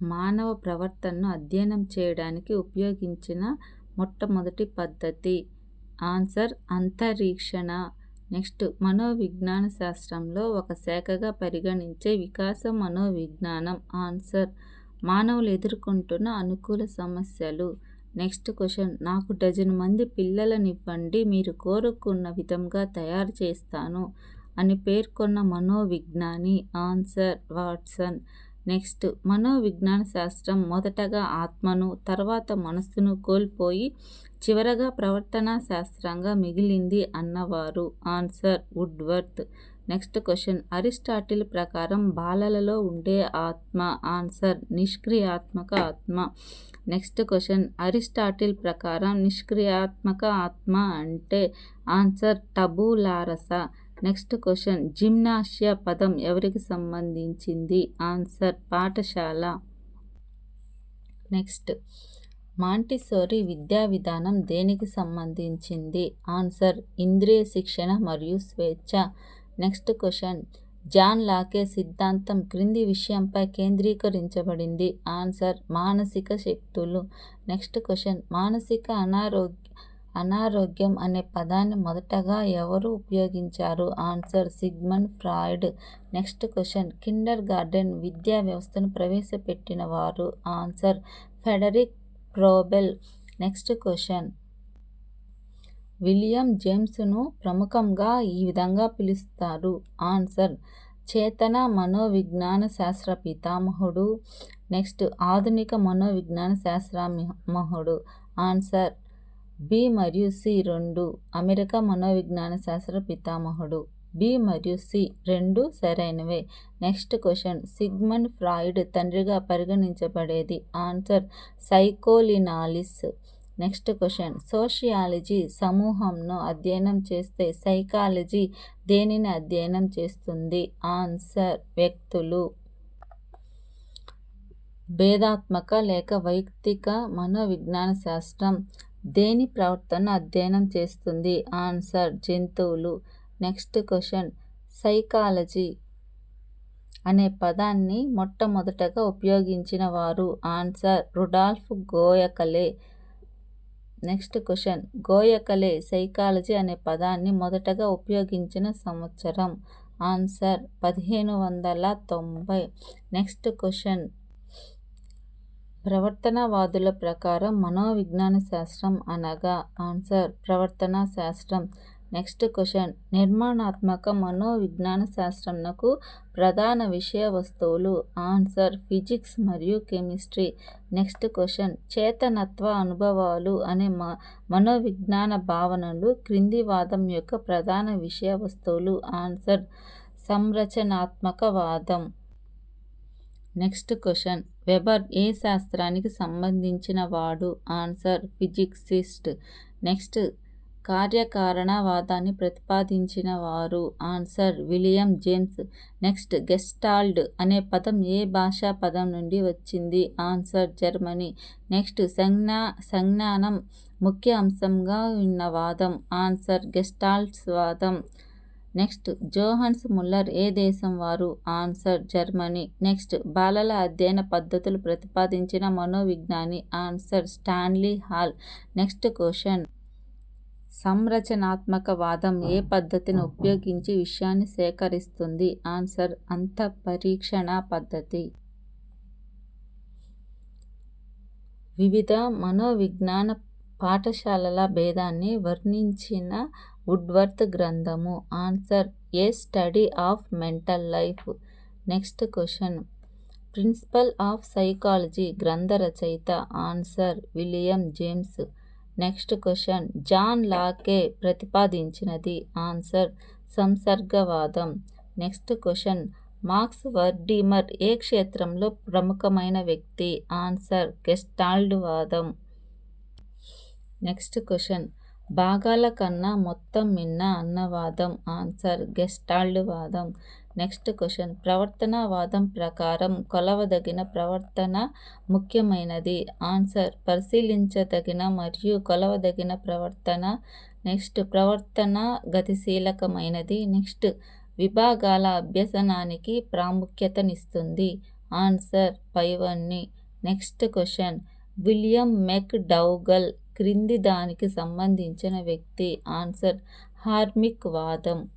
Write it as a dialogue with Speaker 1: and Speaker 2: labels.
Speaker 1: మానవ ప్రవర్తనను అధ్యయనం చేయడానికి ఉపయోగించిన మొట్టమొదటి పద్ధతి. ఆన్సర్ అంతరీక్షణ. నెక్స్ట్ మనోవిజ్ఞాన శాస్త్రంలో ఒక శాఖగా పరిగణించే వికాస మనోవిజ్ఞానం. ఆన్సర్ మానవులు ఎదుర్కొంటున్న అనుకూల సమస్యలు. నెక్స్ట్ క్వశ్చన్, నాకు డజను మంది పిల్లలనివ్వండి, మీరు కోరుకున్న విధంగా తయారు చేస్తాను అని పేర్కొన్న మనోవిజ్ఞాని. Answer Watson. నెక్స్ట్ మనోవిజ్ఞాన శాస్త్రం మొదటగా ఆత్మను, తర్వాత మనస్సును కోల్పోయి చివరగా ప్రవర్తనా శాస్త్రంగా మిగిలింది అన్నవారు. Answer Woodworth. Next question, Aristotle ప్రకారం బాలలలో ఉండే ఆత్మ. ఆన్సర్ నిష్క్రియాత్మక ఆత్మ. నెక్స్ట్ క్వశ్చన్, అరిస్టాటిల్ ప్రకారం నిష్క్రియాత్మక ఆత్మ అంటే ఆన్సర్ టబులారసా. నెక్స్ట్ క్వశ్చన్, జిమ్నాషియా పదం ఎవరికి సంబంధించింది? ఆన్సర్ పాఠశాల. నెక్స్ట్, మాంటిసోరీ విద్యా విధానం దేనికి సంబంధించింది? ఆన్సర్ ఇంద్రియ శిక్షణ మరియు స్వేచ్ఛ. నెక్స్ట్ క్వశ్చన్, జాన్ లాకే సిద్ధాంతం క్రింది విషయంపై కేంద్రీకరించబడింది. ఆన్సర్ మానసిక శక్తులు. నెక్స్ట్ క్వశ్చన్, మానసిక అనారోగ్యం అనే పదాన్ని మొదటగా ఎవరు ఉపయోగించారు? Answer Sigmund Freud. Next question, kindergarten విద్యా వ్యవస్థను ప్రవేశపెట్టిన వారు? Answer Friedrich Froebel. Next question, William జేమ్స్ను ప్రముఖంగా ఈ విధంగా పిలుస్తారు? ఆన్సర్ చేతన మనోవిజ్ఞాన శాస్త్ర పితామహుడు. నెక్స్ట్, ఆధునిక మనోవిజ్ఞాన శాస్త్రమహుడు. ఆన్సర్ బి మరియు సి రెండు. అమెరికా మనోవిజ్ఞాన శాస్త్ర పితామహుడు. బి మరియు సి రెండు సరైనవే. నెక్స్ట్ క్వశ్చన్, సిగ్మండ్ ఫ్రాయిడ్ తండ్రిగా పరిగణించబడేది? ఆన్సర్ సైకోలినాలిస్. నెక్స్ట్ క్వశ్చన్, సోషియాలజీ సమూహంను అధ్యయనం చేస్తే సైకాలజీ దేనిని అధ్యయనం చేస్తుంది? ఆన్సర్ వ్యక్తులు. భేదాత్మక లేక వైయక్తిక మనోవిజ్ఞాన శాస్త్రం దేని ప్రవర్తన అధ్యయనం చేస్తుంది? ఆన్సర్ జంతువులు. నెక్స్ట్ క్వశ్చన్, సైకాలజీ అనే పదాన్ని మొట్టమొదటగా ఉపయోగించిన వారు? Answer Rudolf Goeckel. Next question, Goeckel psychology అనే పదాన్ని మొదటగా ఉపయోగించిన సంవత్సరం? ఆన్సర్ 1590. నెక్స్ట్ క్వశ్చన్, ప్రవర్తనవాదుల ప్రకారం మనోవిజ్ఞాన శాస్త్రం అనగా? ఆన్సర్ ప్రవర్తనా శాస్త్రం. నెక్స్ట్ క్వశ్చన్, నిర్మాణాత్మక మనోవిజ్ఞాన శాస్త్రంనకు ప్రధాన విషయ వస్తువులు? ఆన్సర్ ఫిజిక్స్ మరియు కెమిస్ట్రీ. నెక్స్ట్ క్వశ్చన్, చేతనత్వ అనుభవాలు అనే మనోవిజ్ఞాన భావనలు క్రింది వాదం యొక్క ప్రధాన విషయ వస్తువులు? ఆన్సర్ సంరచనాత్మక వాదం. నెక్స్ట్ క్వశ్చన్, వెబర్ ఏ శాస్త్రానికి సంబంధించిన వాడు? Answer physicist. నెక్స్ట్, కార్యకారణవాదాన్ని ప్రతిపాదించిన వారు? Answer William James. Next, gestalt అనే పదం ఏ భాషా పదం నుండి వచ్చింది? Answer Germany. నెక్స్ట్, సంజ్ఞానం ముఖ్య అంశంగా ఉన్న వాదం? ఆన్సర్ గెస్టాల్ట్ వాదం. నెక్స్ట్, జోహాన్స్ ముల్లర్ ఏ దేశం వారు? Answer Germany. నెక్స్ట్, బాలల అధ్యయన పద్ధతులు ప్రతిపాదించిన మనోవిజ్ఞాని? Answer Stanley Hall. Next question, సంరచనాత్మక వాదం ఏ పద్ధతిని ఉపయోగించి విషయాన్ని సేకరిస్తుంది? ఆన్సర్ అంతఃపరీక్షణ పద్ధతి. వివిధ మనోవిజ్ఞాన పాఠశాలల భేదాన్ని వర్ణించిన వుడ్వర్త్ గ్రంథము? Answer a study of mental life. Next question, principle of psychology గ్రంథ రచయిత? Answer William James. Next question, John Locke ప్రతిపాదించినది? ఆన్సర్ సంసర్గవాదం. నెక్స్ట్ క్వశ్చన్, మాక్స్ వర్డీమర్ ఏ క్షేత్రంలో ప్రముఖమైన వ్యక్తి? ఆన్సర్ గెస్టాల్ట్ వాదం. నెక్స్ట్ క్వశ్చన్, భాగాల కన్నా మొత్తం మిన్న అన్నవాదం? ఆన్సర్ గెస్టాల్ట్ వాదం. నెక్స్ట్ క్వశ్చన్, ప్రవర్తనవాదం ప్రకారం కొలవదగిన ప్రవర్తన ముఖ్యమైనది? ఆన్సర్ పరిశీలించదగిన మరియు కొలవదగిన ప్రవర్తన. నెక్స్ట్, ప్రవర్తన గతిశీలకమైనది. నెక్స్ట్, విభాగాల అభ్యసనానికి ప్రాముఖ్యతనిస్తుంది? ఆన్సర్ పైవన్నీ. Next question. విలియం మెక్ డౌగల్ క్రింది దానికి సంబంధించిన వ్యక్తి. ఆన్సర్ హార్మిక్ వాదం.